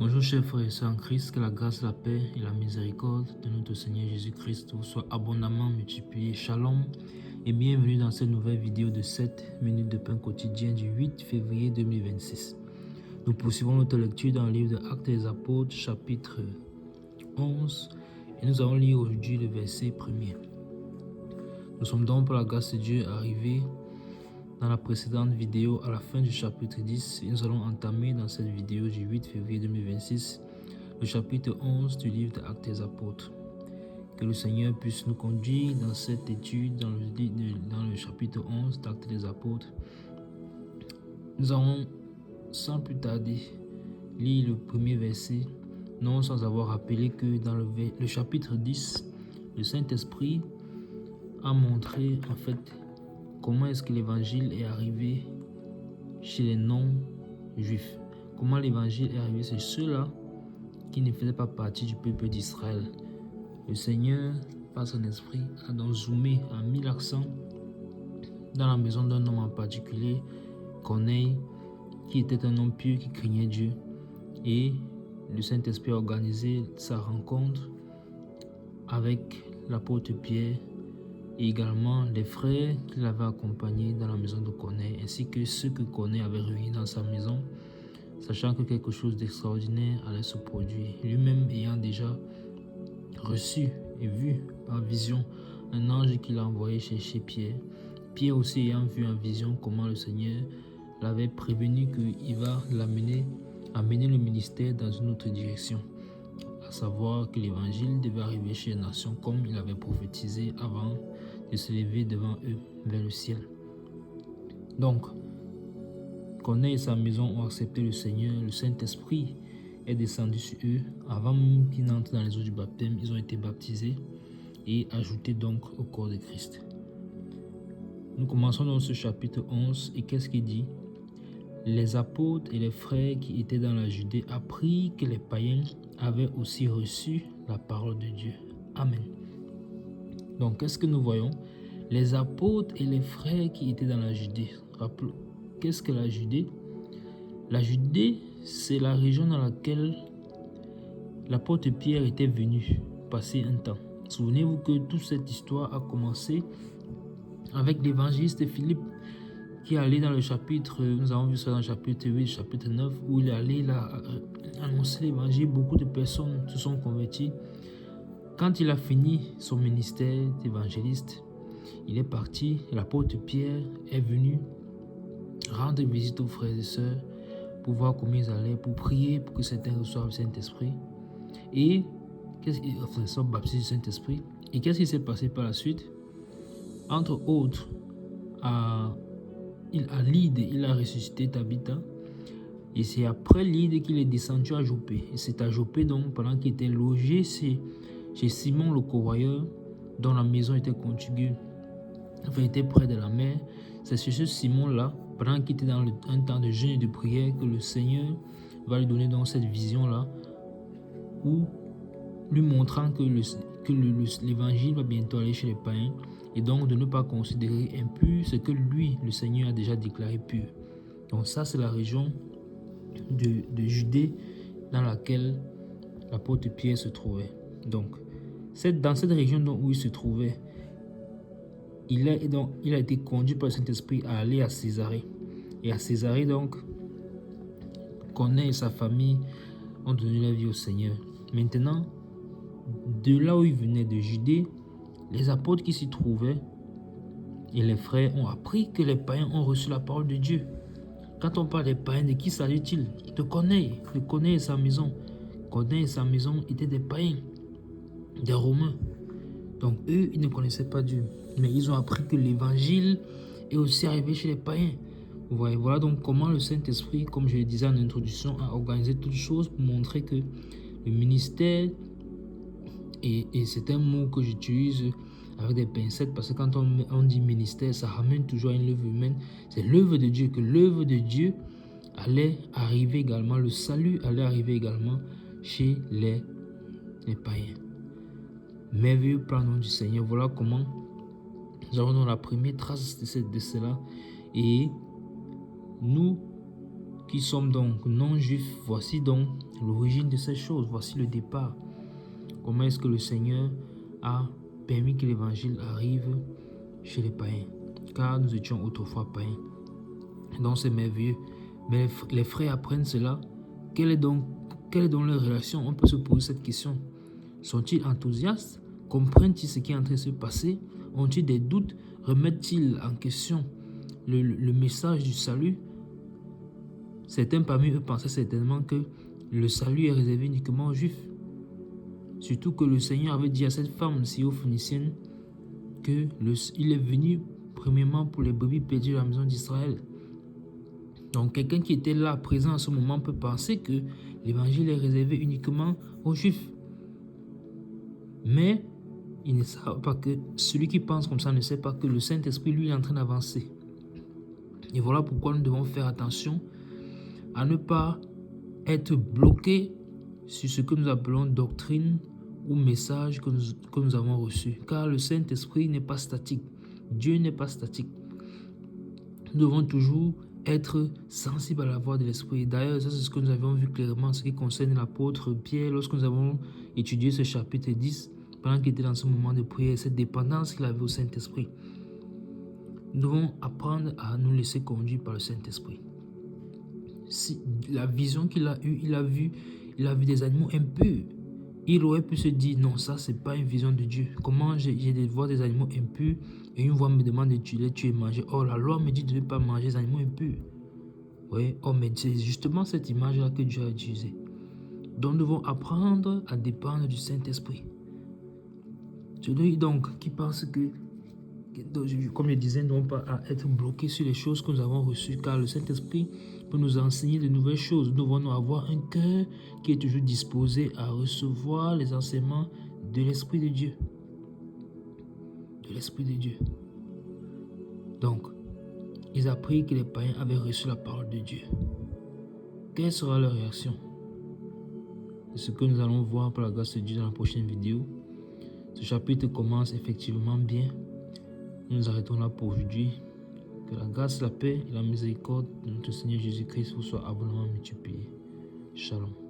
Bonjour chers frères et sœurs en Christ, que la grâce, la paix et la miséricorde de notre Seigneur Jésus-Christ vous soient abondamment multipliés. Shalom et bienvenue dans cette nouvelle vidéo de 7 minutes de pain quotidien du 8 février 2026. Nous poursuivons notre lecture dans le livre de Actes des Apôtres, chapitre 11, et nous allons lire aujourd'hui le verset 1er. Nous sommes donc par la grâce de Dieu arrivés dans la précédente vidéo à la fin du chapitre 10 et nous allons entamer dans cette vidéo du 8 février 2026 le chapitre 11 du livre d'Actes des Apôtres. Que le Seigneur puisse nous conduire dans cette étude dans le chapitre 11 d'Actes des Apôtres. Nous allons sans plus tarder lire le premier verset, non sans avoir rappelé que dans le chapitre 10, le Saint-Esprit a montré en fait comment est-ce que l'évangile est arrivé chez les non-juifs. Comment l'évangile est arrivé chez ceux-là qui ne faisaient pas partie du peuple d'Israël. Le Seigneur, par son esprit, a donc zoomé, a mis l'accent dans la maison d'un homme en particulier, Corneille, qui était un homme pieux, qui craignait Dieu. Et le Saint-Esprit a organisé sa rencontre avec l'apôtre Pierre, et également les frères qui l'avaient accompagné dans la maison de Corneille, ainsi que ceux que Corneille avait réunis dans sa maison, sachant que quelque chose d'extraordinaire allait se produire. Lui-même ayant déjà reçu et vu par vision un ange qui l'a envoyé chercher Pierre. Pierre aussi ayant vu en vision comment le Seigneur l'avait prévenu qu'il va amener le ministère dans une autre direction, à savoir que l'évangile devait arriver chez les nations comme il avait prophétisé avant de se lever devant eux vers le ciel. Donc, Corneille et sa maison ont accepté le Seigneur. Le Saint-Esprit est descendu sur eux. Avant même qu'ils n'entrent dans les eaux du baptême, ils ont été baptisés et ajoutés donc au corps de Christ. Nous commençons dans ce chapitre 11 et qu'est-ce qu'il dit? Les apôtres et les frères qui étaient dans la Judée apprirent que les païens avaient aussi reçu la parole de Dieu. Amen. Donc, qu'est-ce que nous voyons? Les apôtres et les frères qui étaient dans la Judée. Rappelons, qu'est-ce que la Judée? La Judée, c'est la région dans laquelle l'apôtre Pierre était venu passer un temps. Souvenez-vous que toute cette histoire a commencé avec l'évangéliste Philippe qui est allé dans le chapitre, nous avons vu ça dans le chapitre 8, chapitre 9, où il est allé annoncer l'évangile. Beaucoup de personnes se sont converties. Quand il a fini son ministère d'évangéliste, il est parti. L'apôtre Pierre est venu rendre visite aux frères et sœurs pour voir comment ils allaient, pour prier pour que certains reçoivent le Saint-Esprit. Et soient baptisés du Saint-Esprit. Et qu'est-ce qui s'est passé par la suite? Entre autres, à Lydde, il a ressuscité Tabitha. Et c'est après Lydde qu'il est descendu à Joppé. Et c'est à Joppé donc, pendant qu'il était logé chez Simon le courroyeur, dont la maison était contiguë, enfin était près de la mer. C'est chez ce Simon-là, pendant qu'il était dans un temps de jeûne et de prière, que le Seigneur va lui donner donc cette vision-là, où lui montrant que l'évangile va bientôt aller chez les païens, et donc de ne pas considérer impur ce que lui, le Seigneur, a déjà déclaré pur. Donc ça, c'est la région de Judée dans laquelle l'apôtre Pierre se trouvait. Donc, dans cette région où il se trouvait, il a été conduit par le Saint-Esprit à aller à Césarée. Et à Césarée, donc, Corneille et sa famille ont donné la vie au Seigneur. Maintenant, de là où il venait de Judée, les apôtres qui s'y trouvaient et les frères ont appris que les païens ont reçu la parole de Dieu. Quand on parle des païens, de qui s'agit-il? De Corneille et sa maison. Corneille et sa maison étaient des païens, des Romains. Donc eux, ils ne connaissaient pas Dieu. Mais ils ont appris que l'évangile est aussi arrivé chez les païens. Vous voyez, voilà donc comment le Saint-Esprit, comme je le disais en introduction, a organisé toutes choses pour montrer que le ministère, et c'est un mot que j'utilise avec des pincettes, parce que quand on dit ministère, ça ramène toujours à une œuvre humaine. C'est l'œuvre de Dieu, que l'œuvre de Dieu allait arriver également, le salut allait arriver également chez les païens. Merveilleux plan du Seigneur. Voilà comment nous avons la première trace de cela. Et nous qui sommes donc non-juifs, voici donc l'origine de ces choses, voici le départ. Comment est-ce que le Seigneur a permis que l'évangile arrive chez les païens, car nous étions autrefois païens. Donc c'est merveilleux. Mais les frères apprennent cela. Quelle est donc leur relation? On peut se poser cette question. Sont-ils enthousiastes? Comprennent-ils ce qui est en train de se passer? Ont-ils des doutes? Remettent-ils en question le message du salut? Certains parmi eux pensaient certainement que le salut est réservé uniquement aux Juifs. Surtout que le Seigneur avait dit à cette femme syrophénicienne qu'il est venu premièrement pour les brebis perdues de la maison d'Israël. Donc quelqu'un qui était là, présent à ce moment, peut penser que l'évangile est réservé uniquement aux Juifs. Mais il ne sait pas que celui qui pense comme ça ne sait pas que le Saint-Esprit, lui, est en train d'avancer. Et voilà pourquoi nous devons faire attention à ne pas être bloqués sur ce que nous appelons doctrine ou message que nous avons reçu. Car le Saint-Esprit n'est pas statique. Dieu n'est pas statique. Nous devons toujours être sensibles à la voix de l'Esprit. D'ailleurs, ça c'est ce que nous avons vu clairement en ce qui concerne l'apôtre Pierre lorsque nous avons étudié ce chapitre 10, pendant qu'il était dans ce moment de prière, cette dépendance qu'il avait au Saint-Esprit. Nous devons apprendre à nous laisser conduire par le Saint-Esprit. Si la vision qu'il a eue, il a vu des animaux impurs. Il aurait pu se dire, non, ça c'est pas une vision de Dieu. Comment j'ai de voir des animaux impurs et une voix me demande de les tuer et manger. Oh, la loi me dit de ne pas manger des animaux impurs. Oui, oh, mais c'est justement cette image-là que Dieu a utilisée. Donc nous devons apprendre à dépendre du Saint-Esprit. Celui donc qui pense que, comme je disais, nous ne devons pas être bloqués sur les choses que nous avons reçues, car le Saint-Esprit peut nous enseigner de nouvelles choses. Nous devons avoir un cœur qui est toujours disposé à recevoir les enseignements de l'Esprit de Dieu. De l'Esprit de Dieu. Donc, ils apprirent que les païens avaient reçu la parole de Dieu. Quelle sera leur réaction? C'est ce que nous allons voir par la grâce de Dieu dans la prochaine vidéo. Ce chapitre commence effectivement bien. Nous nous arrêtons là pour aujourd'hui. Que la grâce, la paix et la miséricorde de notre Seigneur Jésus-Christ vous soient abondamment multipliées. Shalom.